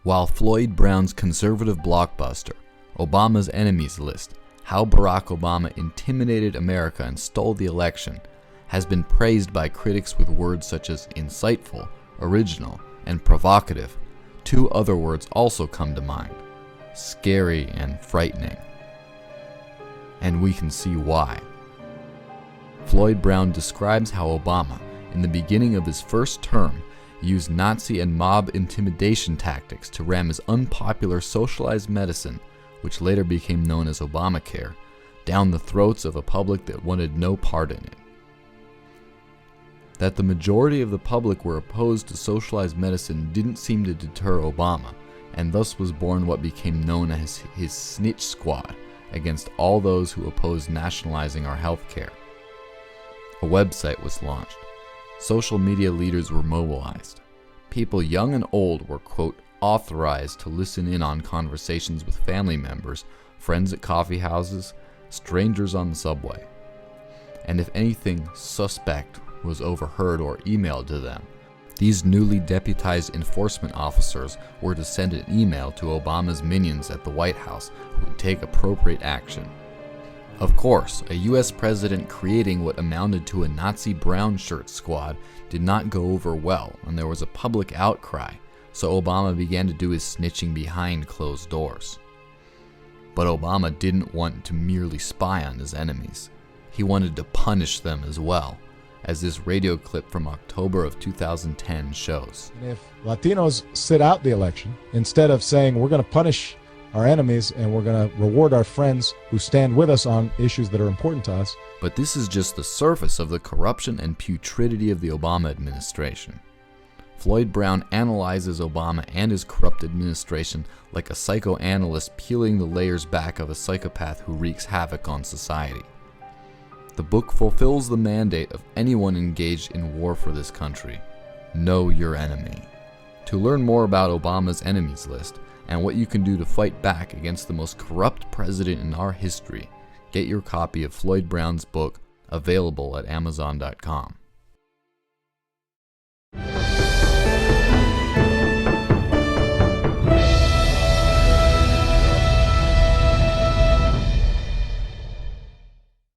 While Floyd Brown's conservative blockbuster, Obama's Enemies List, How Barack Obama Intimidated America and Stole the Election, has been praised by critics with words such as insightful, original, and provocative, two other words also come to mind: scary and frightening. And we can see why. Floyd Brown describes how Obama, in the beginning of his first term, used Nazi and mob intimidation tactics to ram his unpopular socialized medicine, which later became known as Obamacare, down the throats of a public that wanted no part in it. That the majority of the public were opposed to socialized medicine didn't seem to deter Obama, and thus was born what became known as his snitch squad against all those who opposed nationalizing our health care. A website was launched. Social media leaders were mobilized. People young and old were, quote, authorized to listen in on conversations with family members, friends at coffee houses, strangers on the subway. And if anything suspect was overheard or emailed to them, these newly deputized enforcement officers were to send an email to Obama's minions at the White House who would take appropriate action. Of course, a US president creating what amounted to a Nazi brown shirt squad did not go over well, and there was a public outcry, so Obama began to do his snitching behind closed doors. But Obama didn't want to merely spy on his enemies. He wanted to punish them as well, as this radio clip from October of 2010 shows. And if Latinos sit out the election, instead of saying we're going to punish our enemies and we're going to reward our friends who stand with us on issues that are important to us. But this is just the surface of the corruption and putridity of the Obama administration. Floyd Brown analyzes Obama and his corrupt administration like a psychoanalyst peeling the layers back of a psychopath who wreaks havoc on society. The book fulfills the mandate of anyone engaged in war for this country: know your enemy. To learn more about Obama's Enemies List and what you can do to fight back against the most corrupt president in our history, get your copy of Floyd Brown's book, available at Amazon.com.